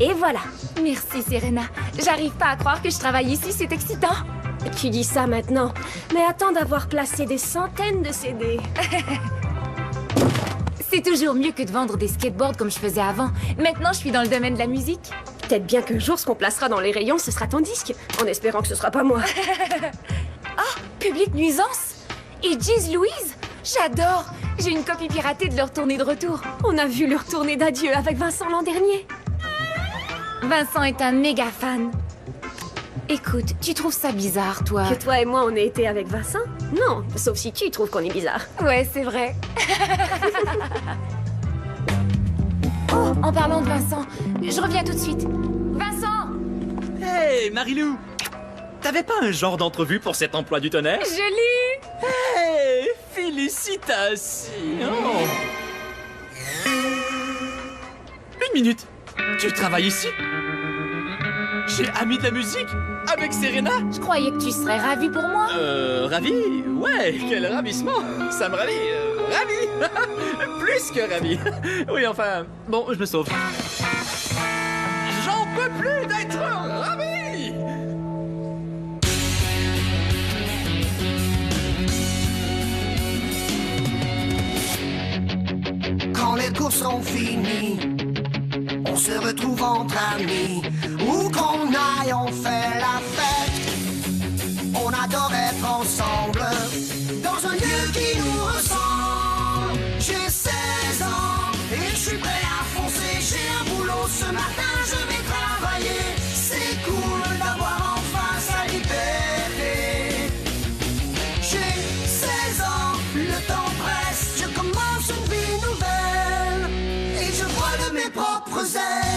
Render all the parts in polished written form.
Et voilà. Merci, Serena. J'arrive pas à croire que je travaille ici, c'est excitant. Tu dis ça maintenant, mais attends d'avoir placé des centaines de CD. C'est toujours mieux que de vendre des skateboards comme je faisais avant. Maintenant, je suis dans le domaine de la musique. Peut-être bien qu'un jour, ce qu'on placera dans les rayons, ce sera ton disque, en espérant que ce sera pas moi. Oh, Public Nuisance et Giz Louise. J'adore. J'ai une copie piratée de leur tournée de retour. On a vu leur tournée d'adieu avec Vincent l'an dernier. Vincent est un méga fan. Écoute, tu trouves ça bizarre, toi? Que toi et moi, on ait été avec Vincent? Non, sauf si tu trouves qu'on est bizarre. Ouais, c'est vrai. Oh, en parlant de Vincent, je reviens tout de suite. Vincent! Hey, Marilou! T'avais pas un genre d'entrevue pour cet emploi du tonnerre? Je l'ai! Hey, félicitations! Une minute! Tu travailles ici? Chez Amis de la musique? Avec Serena? Je croyais que tu serais ravi pour moi. Ravi? Ouais, quel ravissement! Ça me ravit! Ravi! Plus que ravi! Oui, enfin, bon, je me sauve. J'en peux plus d'être ravi! Quand les cours sont finis, on se retrouve entre amis. Où qu'on aille, on fait la fête. On adore être ensemble, dans un lieu qui nous ressemble. J'ai 16 ans et je suis prêt à foncer. J'ai un boulot ce matin, je vais travailler. C'est cool d'avoir enfin sa liberté. J'ai 16 ans, le temps presse. Je commence une vie nouvelle et je vole de mes propres ailes.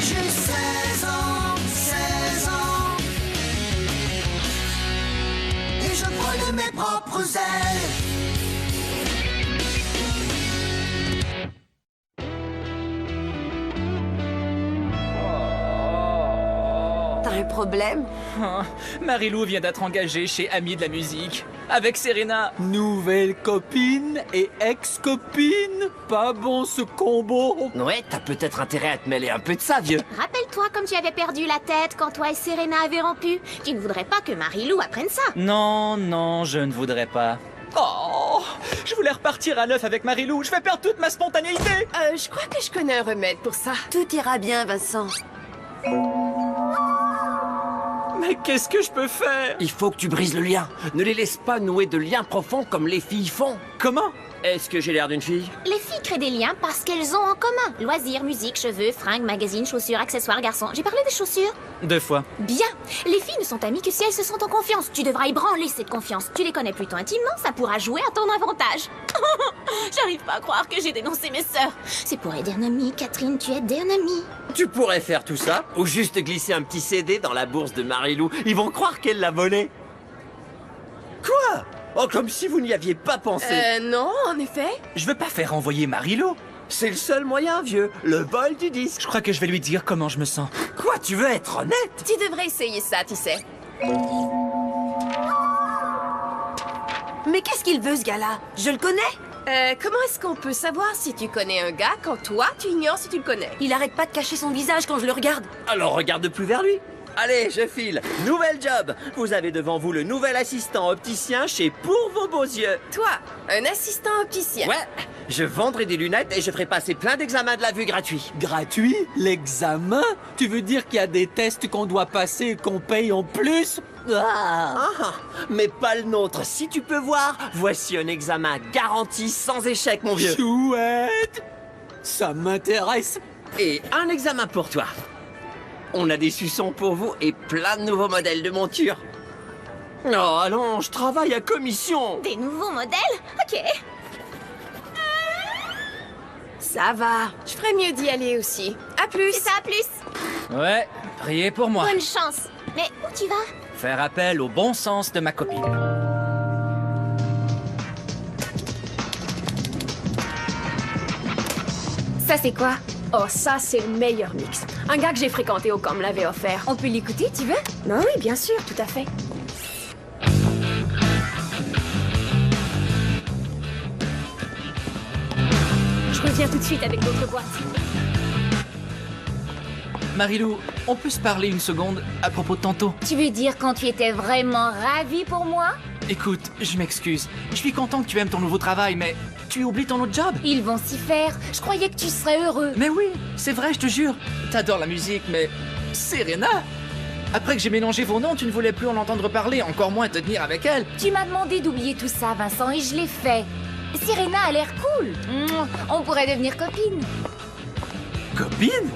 J'ai 16 ans, 16 ans et je vole de mes propres ailes. T'as un problème? Ah, Marilou vient d'être engagée chez Amis de la musique. Avec Serena. Nouvelle copine et ex-copine. Pas bon ce combo. Ouais, t'as peut-être intérêt à te mêler un peu de ça, vieux. Rappelle-toi comme tu avais perdu la tête quand toi et Serena avez rompu. Tu ne voudrais pas que Marilou apprenne ça. Non, non, je ne voudrais pas. Oh, je voulais repartir à neuf avec Marilou. Je vais perdre toute ma spontanéité. Je crois que je connais un remède pour ça. Tout ira bien, Vincent. Mais qu'est-ce que je peux faire? Il faut que tu brises le lien. Ne les laisse pas nouer de liens profonds comme les filles font. Comment? Est-ce que j'ai l'air d'une fille? Les filles créent des liens parce qu'elles ont en commun. Loisirs, musique, cheveux, fringues, magazines, chaussures, accessoires, garçons. J'ai parlé des chaussures? 2 fois. Bien. Les filles ne sont amies que si elles se sentent en confiance. Tu devras ébranler cette confiance. Tu les connais plutôt intimement, ça pourra jouer à ton avantage. J'arrive pas à croire que j'ai dénoncé mes sœurs. C'est pour aider un ami, Catherine, tu aides un ami. Tu pourrais faire tout ça, ou juste glisser un petit CD dans la bourse de Marilou. Ils vont croire qu'elle l'a volé. Quoi? Oh, comme si vous n'y aviez pas pensé. Non, en effet. Je veux pas faire envoyer Marilou. C'est le seul moyen, vieux. Le vol du disque. Je crois que je vais lui dire comment je me sens. Quoi, tu veux être honnête? Tu devrais essayer ça, tu sais. Mais qu'est-ce qu'il veut, ce gars-là? Je le connais? Comment est-ce qu'on peut savoir si tu connais un gars quand toi, tu ignores si tu le connais? Il arrête pas de cacher son visage quand je le regarde. Alors regarde plus vers lui. Allez, je file. Nouvel job. Vous avez devant vous le nouvel assistant opticien chez Pour vos beaux yeux. Toi, un assistant opticien. Ouais, je vendrai des lunettes et je ferai passer plein d'examens de la vue gratuits. Gratuit? L'examen? Tu veux dire qu'il y a des tests qu'on doit passer et qu'on paye en plus? Ah. Ah, mais pas le nôtre. Si tu peux voir, voici un examen garanti sans échec, mon vieux. Chouette! Ça m'intéresse. Et un examen pour toi. On a des suçons pour vous et plein de nouveaux modèles de montures. Oh, allons, je travaille à commission. Des nouveaux modèles? Ok. Ça va. Je ferais mieux d'y aller aussi. À plus. C'est ça, à plus. Ouais, priez pour moi. Bonne chance. Mais où tu vas? Faire appel au bon sens de ma copine. Ça, c'est quoi? Oh, ça, c'est le meilleur mix. Un gars que j'ai fréquenté au camp me l'avait offert. On peut l'écouter, tu veux? Ben oui, bien sûr, tout à fait. reviens tout de suite avec d'autres boîtes. Marilou, on peut se parler une seconde à propos de tantôt? Tu veux dire quand tu étais vraiment ravie pour moi? Écoute, je m'excuse. Je suis content que tu aimes ton nouveau travail, mais tu oublies ton autre job. Ils vont s'y faire. Je croyais que tu serais heureux. Mais oui, c'est vrai, je te jure. T'adores la musique, mais... Serena? Après que j'ai mélangé vos noms, tu ne voulais plus en entendre parler, encore moins te tenir avec elle. Tu m'as demandé d'oublier tout ça, Vincent, et je l'ai fait. Serena a l'air cool. On pourrait devenir copines. Copine?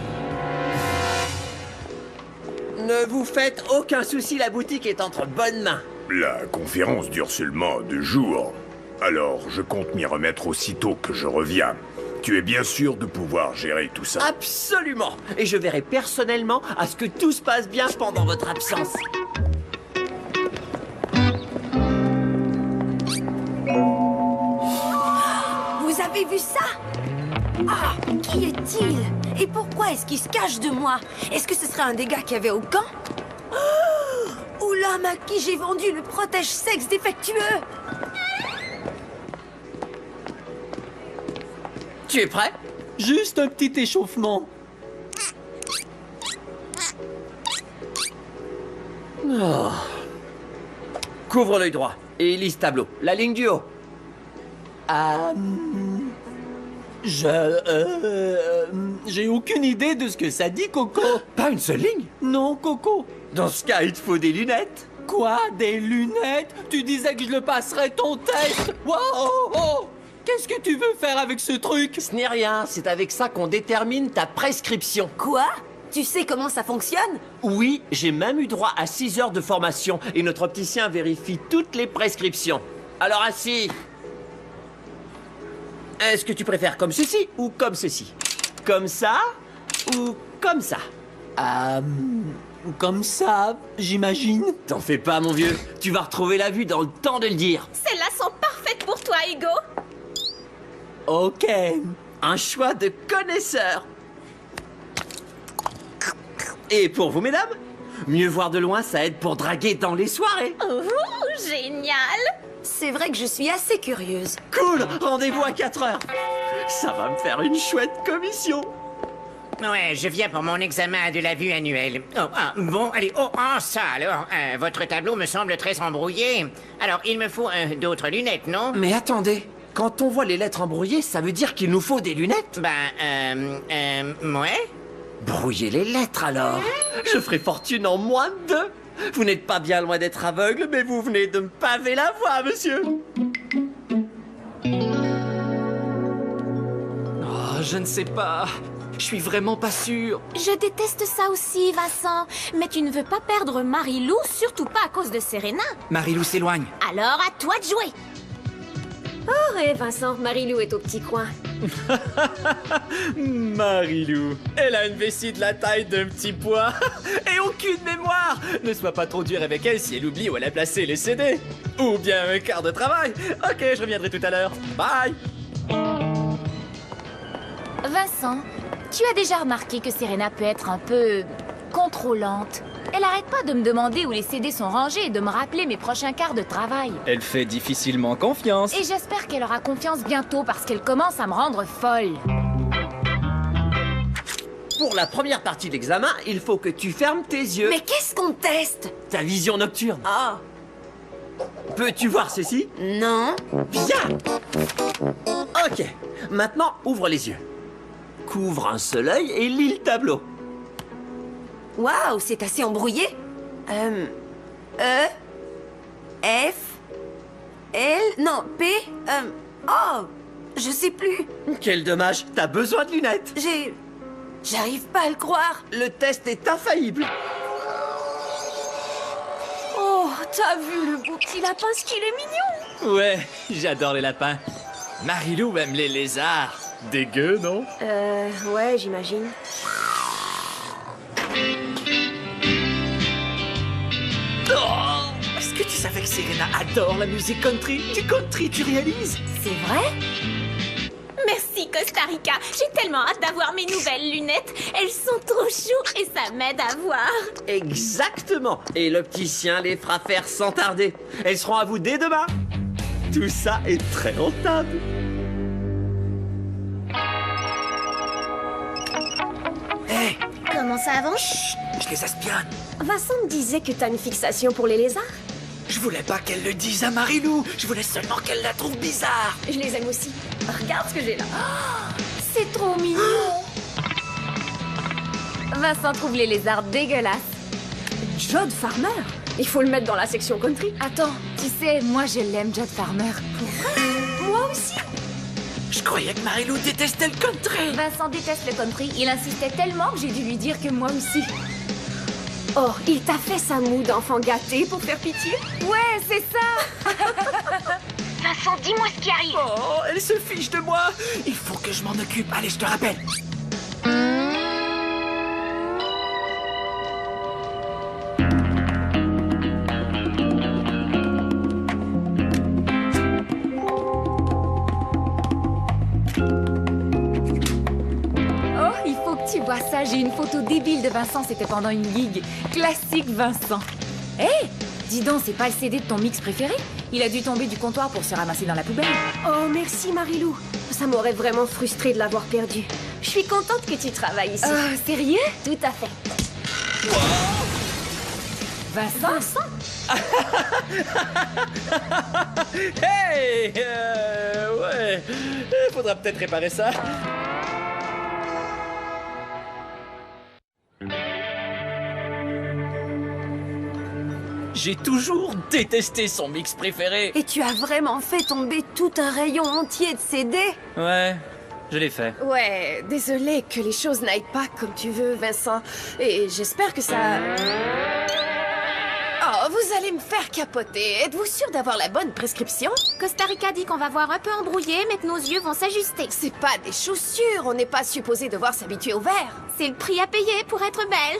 Ne vous faites aucun souci, la boutique est entre bonnes mains. La conférence dure seulement 2 jours. Alors, je compte m'y remettre aussitôt que je reviens. Tu es bien sûr de pouvoir gérer tout ça? Absolument. Et je verrai personnellement à ce que tout se passe bien pendant votre absence. Vous avez vu ça? Ah, qui est-il? Et pourquoi est-ce qu'il se cache de moi? Est-ce que ce serait un des gars qu'il y avait au camp? Oh, ou l'homme à qui j'ai vendu le protège-sexe défectueux? Tu es prêt? Juste un petit échauffement. Oh. Couvre l'œil droit et lise tableau. La ligne du haut. J'ai aucune idée de ce que ça dit, Coco. Pas une seule ligne? Non, Coco. Dans ce cas, il te faut des lunettes. Quoi? Des lunettes? Tu disais que je le passerais ton test. Wow! Oh, oh. Qu'est-ce que tu veux faire avec ce truc? Ce n'est rien, c'est avec ça qu'on détermine ta prescription. Quoi? Tu sais comment ça fonctionne? Oui, j'ai même eu droit à 6 heures de formation et notre opticien vérifie toutes les prescriptions. Alors assis. Est-ce que tu préfères comme ceci ou comme ceci? Comme ça ou comme ça? Comme ça, j'imagine. T'en fais pas, mon vieux. Tu vas retrouver la vue dans le temps de le dire. Celles-là sont parfaites pour toi, Hugo. Ok. Un choix de connaisseur. Et pour vous, mesdames, mieux voir de loin, ça aide pour draguer dans les soirées. Oh, génial. C'est vrai que je suis assez curieuse. Cool, rendez-vous à 4 heures. Ça va me faire une chouette commission. Ouais, je viens pour mon examen de la vue annuelle. Bon, allez, ça alors. Votre tableau me semble très embrouillé. Alors, il me faut d'autres lunettes, non? Mais attendez, quand on voit les lettres embrouillées, ça veut dire qu'il nous faut des lunettes? Ouais. Brouillez les lettres alors. Je ferai fortune en moins de 2. Vous n'êtes pas bien loin d'être aveugle, mais vous venez de me paver la voie, monsieur. Oh, je ne sais pas. Je suis vraiment pas sûr. Je déteste ça aussi, Vincent. Mais tu ne veux pas perdre Marilou, surtout pas à cause de Serena. Marilou s'éloigne. Alors à toi de jouer. Oh, ouais, Vincent, Marilou est au petit coin. Marilou, elle a une vessie de la taille d'un petit pois et aucune mémoire. Ne sois pas trop dur avec elle si elle oublie où elle a placé les CD. Ou bien un quart de travail. Ok, je reviendrai tout à l'heure. Bye. Vincent, tu as déjà remarqué que Serena peut être un peu contrôlante. Elle arrête pas de me demander où les CD sont rangés et de me rappeler mes prochains quarts de travail. Elle fait difficilement confiance. Et j'espère qu'elle aura confiance bientôt parce qu'elle commence à me rendre folle. Pour la première partie de l'examen, il faut que tu fermes tes yeux. Mais qu'est-ce qu'on teste? Ta vision nocturne. Ah, Peux-tu voir ceci? non. Bien. Ok. Maintenant, ouvre les yeux. Couvre un seul œil et lis le tableau. Waouh, c'est assez embrouillé. E, F, L, non, P, oh, je sais plus. Quel dommage, t'as besoin de lunettes. J'arrive pas à le croire. Le test est infaillible. Oh, t'as vu le beau petit lapin, ce qu'il est mignon. Ouais, j'adore les lapins. Marilou aime les lézards. Dégueu, non? Ouais, j'imagine. Oh! Est-ce que tu savais que Serena adore la musique country? Du country, tu réalises? C'est vrai? Merci, Costa Rica. J'ai tellement hâte d'avoir mes nouvelles lunettes. Elles sont trop choues et ça m'aide à voir. Exactement. Et l'opticien les fera faire sans tarder. Elles seront à vous dès demain. Tout ça est très rentable. Comment ça avance? Je les espionne. Vincent me disait que t'as une fixation pour les lézards. Je voulais pas qu'elle le dise à Marilou. Je voulais seulement qu'elle la trouve bizarre. Je les aime aussi. Regarde ce que j'ai là. C'est trop mignon. Vincent trouve les lézards dégueulasses. Jod Farmer. Il faut le mettre dans la section country. Attends, tu sais, moi je l'aime, Jod Farmer. Moi aussi. Je croyais que Marilou détestait le country. Vincent déteste le country. Il insistait tellement que j'ai dû lui dire que moi aussi. Oh, il t'a fait sa moue d'enfant gâté pour faire pitié? Ouais, c'est ça. Vincent, dis-moi ce qui arrive. Oh, elle se fiche de moi. Il faut que je m'en occupe. Allez, je te rappelle. Oh, il faut que tu vois ça. J'ai une photo débile de Vincent. C'était pendant une gig. Classique Vincent. Hé, dis donc, c'est pas le CD de ton mix préféré? Il a dû tomber du comptoir pour se ramasser dans la poubelle. Oh, merci Marilou. Ça m'aurait vraiment frustré de l'avoir perdu. Je suis contente que tu travailles ici. Oh, sérieux? Tout à fait. Vincent? Hey, ouais. Il faudra peut-être réparer ça. J'ai toujours détesté son mix préféré. Et tu as vraiment fait tomber tout un rayon entier de CD? Ouais, je l'ai fait. Ouais, désolé que les choses n'aillent pas comme tu veux, Vincent. Et j'espère que ça... Oh, vous allez me faire capoter. Êtes-vous sûr d'avoir la bonne prescription? Costa Rica dit qu'on va voir un peu embrouillé, mais que nos yeux vont s'ajuster. C'est pas des chaussures, on n'est pas supposé devoir s'habituer au verre. C'est le prix à payer pour être belle.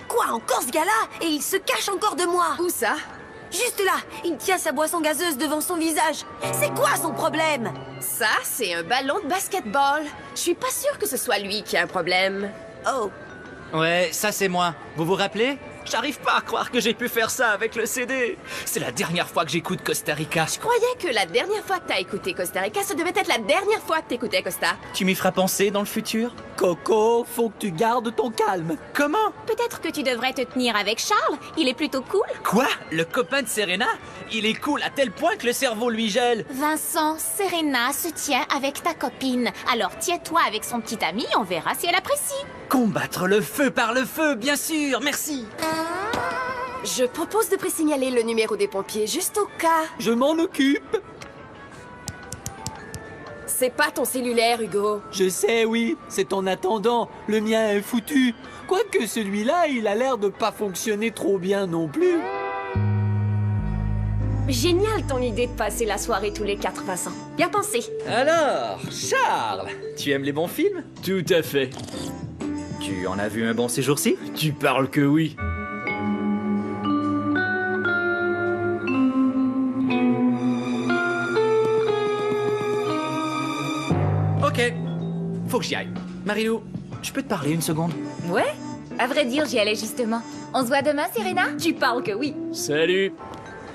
Quoi, encore ce gars-là? Et il se cache encore de moi. Où ça? Juste là, il tient sa boisson gazeuse devant son visage. C'est quoi son problème? Ça, c'est un ballon de basketball. Je suis pas sûre que ce soit lui qui a un problème. Oh. Ouais, ça c'est moi. Vous vous rappelez? J'arrive pas à croire que j'ai pu faire ça avec le CD. C'est la dernière fois que j'écoute Costa Rica. Je croyais que la dernière fois que t'as écouté Costa Rica, ça devait être la dernière fois que t'écoutais Costa. Tu m'y feras penser dans le futur? Coco, faut que tu gardes ton calme. Comment? Peut-être que tu devrais te tenir avec Charles. Il est plutôt cool. Quoi? Le copain de Serena? Il est cool à tel point que le cerveau lui gèle. Vincent, Serena se tient avec ta copine. Alors tiens-toi avec son petit ami, on verra si elle apprécie. Combattre le feu par le feu, bien sûr, merci. Je propose de présignaler le numéro des pompiers juste au cas. Je m'en occupe. C'est pas ton cellulaire, Hugo. Je sais, oui, c'est en attendant. Le mien est foutu. Quoique celui-là, il a l'air de pas fonctionner trop bien non plus. Génial ton idée de passer la soirée tous les quatre, Vincent. Bien pensé. Alors, Charles, tu aimes les bons films? Tout à fait. Tu en as vu un bon ces jours-ci? Tu parles que oui. Ok, faut que j'y aille. Marilou, je peux te parler une seconde? Ouais? À vrai dire, j'y allais justement. On se voit demain, Serena? Tu parles que oui. Salut.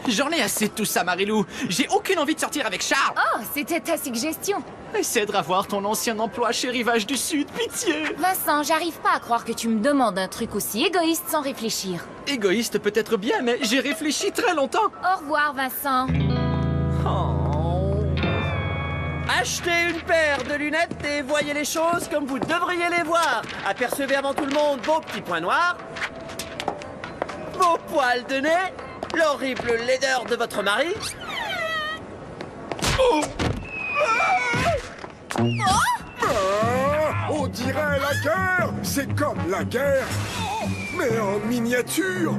J'en ai assez de tout ça, Marilou. J'ai aucune envie de sortir avec Charles. Oh, c'était ta suggestion. Essaie de revoir ton ancien emploi chez Rivage du Sud, pitié. Vincent, j'arrive pas à croire que tu me demandes un truc aussi égoïste sans réfléchir. Égoïste peut-être bien, mais j'ai réfléchi très longtemps. Au revoir, Vincent. Oh. Achetez une paire de lunettes et voyez les choses comme vous devriez les voir. Apercevez avant tout le monde vos petits points noirs, vos poils de nez, l'horrible laideur de votre mari. Oh! On dirait la guerre! C'est comme la guerre, mais en miniature!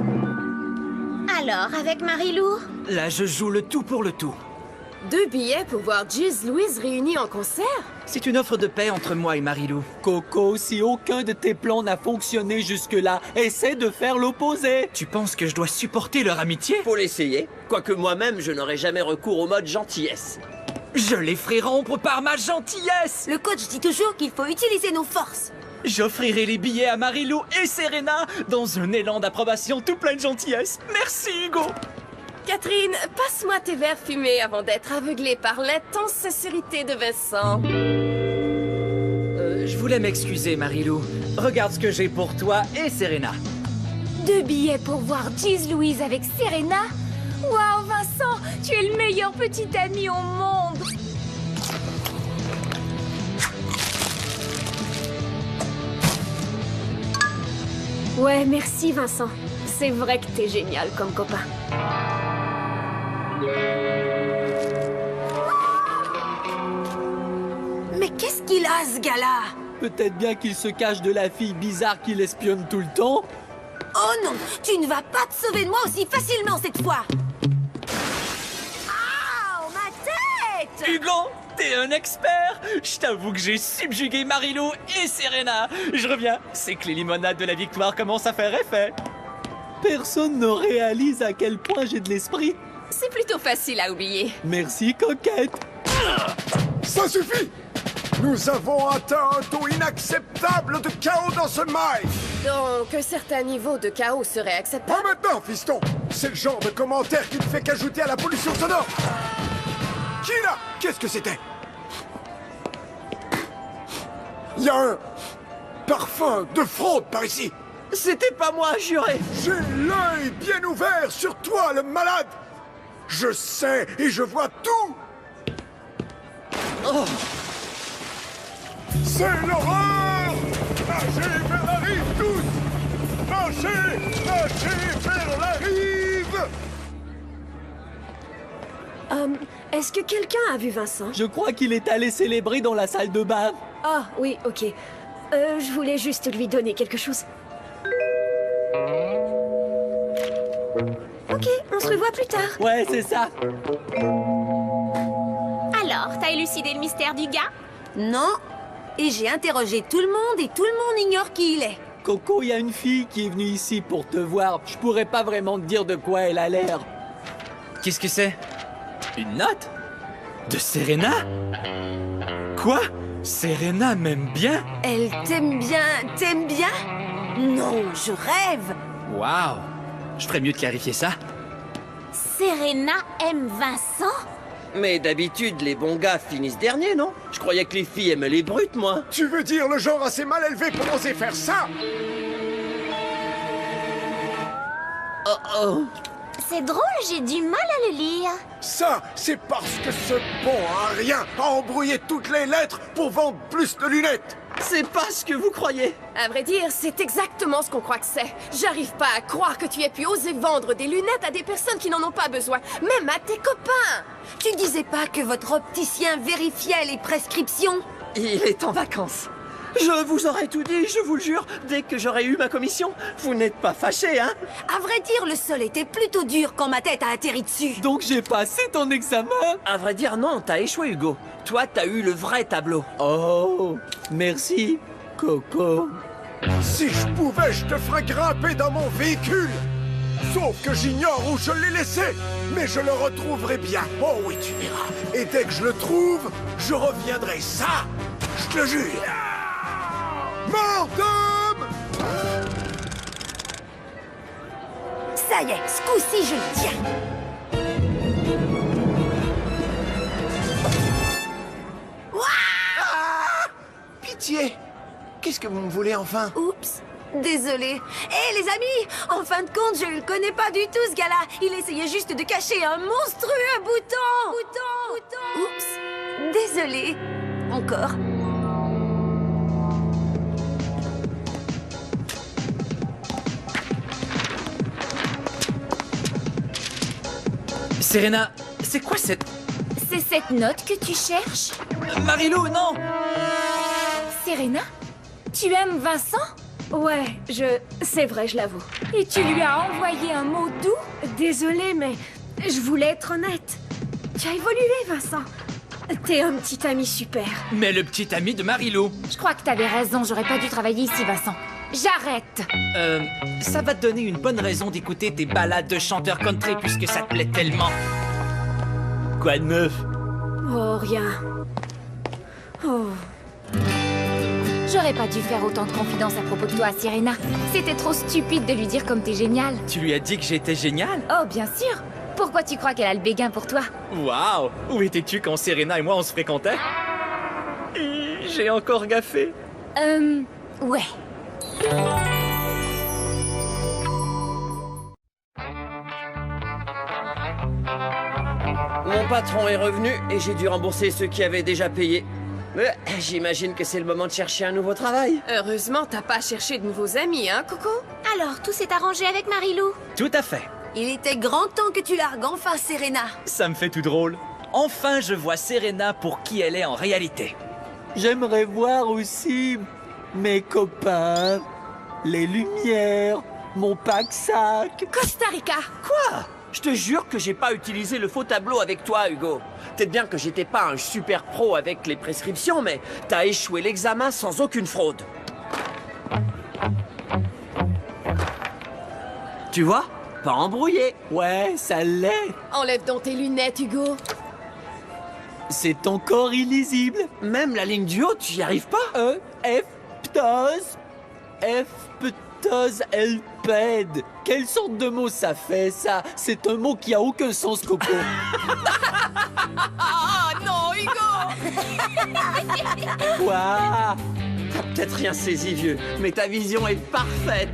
Alors, avec Marilou? Là, je joue le tout pour le tout. 2 billets pour voir Giz Louise réunis en concert? C'est une offre de paix entre moi et Marilou. Coco, si aucun de tes plans n'a fonctionné jusque-là, essaie de faire l'opposé. Tu penses que je dois supporter leur amitié? Faut l'essayer. Quoique moi-même, je n'aurais jamais recours au mode gentillesse. Je les ferai rompre par ma gentillesse. Le coach dit toujours qu'il faut utiliser nos forces. J'offrirai les billets à Marilou et Serena dans un élan d'approbation tout plein de gentillesse. Merci, Hugo. Catherine, passe-moi tes verres fumés avant d'être aveuglée par l'intense sincérité de Vincent. Je voulais m'excuser, Marilou. regarde ce que j'ai pour toi et Serena. 2 billets pour voir Jeez Louise avec Serena? Waouh, Vincent, tu es le meilleur petit ami au monde! Ouais, merci Vincent. C'est vrai que t'es génial comme copain. Mais qu'est-ce qu'il a, ce gars-là? Peut-être bien qu'il se cache de la fille bizarre qui l'espionne tout le temps. Oh non, tu ne vas pas te sauver de moi aussi facilement cette fois. Ah, ma tête! Hugo, t'es un expert. Je t'avoue que j'ai subjugué Marilou et Serena. Je reviens, c'est que les limonades de la victoire commencent à faire effet. Personne ne réalise à quel point j'ai de l'esprit. C'est plutôt facile à oublier. Merci, coquette. Ça suffit! Nous avons atteint un taux inacceptable de chaos dans ce mine! Donc, un certain niveau de chaos serait acceptable? Pas maintenant, fiston! C'est le genre de commentaire qui ne fait qu'ajouter à la pollution sonore! Qui là? Qu'est-ce que c'était? Il y a un parfum de fraude par ici! C'était pas moi, juré. J'ai l'œil bien ouvert sur toi, le malade! Je sais et je vois tout! Oh. C'est l'horreur! Marchez vers la rive tous! Marchez! Marchez vers la rive! Est-ce que quelqu'un a vu Vincent? Je crois qu'il est allé célébrer dans la salle de bain. Ah, oui, ok. Je voulais juste lui donner quelque chose. Ok, on se revoit plus tard. Ouais, c'est ça. Alors, t'as élucidé le mystère du gars? Non. Et j'ai interrogé tout le monde et tout le monde ignore qui il est. Coco, il y a une fille qui est venue ici pour te voir. Je pourrais pas vraiment te dire de quoi elle a l'air. Qu'est-ce que c'est? Une note? De Serena? Quoi? Serena m'aime bien? Elle t'aime bien, t'aime bien? Non, je rêve. Waouh! Je ferais mieux de clarifier ça. Serena aime Vincent? Mais d'habitude, les bons gars finissent dernier, non? Je croyais que les filles aimaient les brutes, moi. Tu veux dire le genre assez mal élevé pour oser faire ça? Oh oh. C'est drôle, j'ai du mal à le lire. Ça, c'est parce que ce bon à rien a embrouillé toutes les lettres pour vendre plus de lunettes! C'est pas ce que vous croyez. À vrai dire, c'est exactement ce qu'on croit que c'est. J'arrive pas à croire que tu aies pu oser vendre des lunettes à des personnes qui n'en ont pas besoin, même à tes copains. Tu disais pas que votre opticien vérifiait les prescriptions? Il est en vacances. Je vous aurais tout dit, je vous le jure, dès que j'aurais eu ma commission. Vous n'êtes pas fâchés, hein? À vrai dire, le sol était plutôt dur quand ma tête a atterri dessus. Donc j'ai passé ton examen? À vrai dire, non, t'as échoué, Hugo. Toi, t'as eu le vrai tableau. Oh, merci, Coco. Si je pouvais, je te ferais grimper dans mon véhicule! Sauf que j'ignore où je l'ai laissé, mais je le retrouverai bien. Oh oui, tu verras. Et dès que je le trouve, je reviendrai. Ça, je te le jure. Mortem! Ça y est, ce coup-ci, je le tiens. Pitié! Qu'est-ce que vous me voulez enfin? Oups, désolé. Hé, les amis, en fin de compte, je le connais pas du tout, ce gars-là. Il essayait juste de cacher un monstrueux bouton. Oups, désolé. Encore. Serena, c'est quoi cette... C'est cette note que tu cherches? Marilou, non! Serena? Tu aimes Vincent? Ouais, c'est vrai, je l'avoue. Et tu lui as envoyé un mot doux? Désolée, mais je voulais être honnête. Tu as évolué, Vincent. T'es un petit ami super. Mais le petit ami de Marilou. Je crois que t'avais raison, j'aurais pas dû travailler ici, Vincent. J'arrête! Ça va te donner une bonne raison d'écouter tes balades de chanteur country puisque ça te plaît tellement. Quoi de neuf? Oh, rien. Oh. J'aurais pas dû faire autant de confidences à propos de toi à Serena. C'était trop stupide de lui dire comme t'es génial. Tu lui as dit que j'étais génial? Oh, bien sûr! Pourquoi tu crois qu'elle a le béguin pour toi? Waouh! Où étais-tu quand Serena et moi on se fréquentait? J'ai encore gaffé. Ouais. Mon patron est revenu et j'ai dû rembourser ceux qui avaient déjà payé. J'imagine que c'est le moment de chercher un nouveau travail. Heureusement, t'as pas cherché de nouveaux amis, hein, Coco? Alors, tout s'est arrangé avec Marilou. Tout à fait. Il était grand temps que tu largues enfin Serena. Ça me fait tout drôle. Enfin, je vois Serena pour qui elle est en réalité. J'aimerais voir aussi mes copains, les lumières, mon pack-sac. Costa Rica! Quoi? Je te jure que j'ai pas utilisé le faux tableau avec toi, Hugo. Peut-être bien que j'étais pas un super pro avec les prescriptions, mais t'as échoué l'examen sans aucune fraude. Tu vois? Pas embrouillé. Ouais, ça l'est. Enlève donc tes lunettes, Hugo. C'est encore illisible. Même la ligne du haut, tu y arrives pas? Ptose, elpède. Quelle sorte de mot ça fait, ça? C'est un mot qui a aucun sens, Coco. Ah non, Hugo! Quoi? T'as peut-être rien saisi, vieux, mais ta vision est parfaite.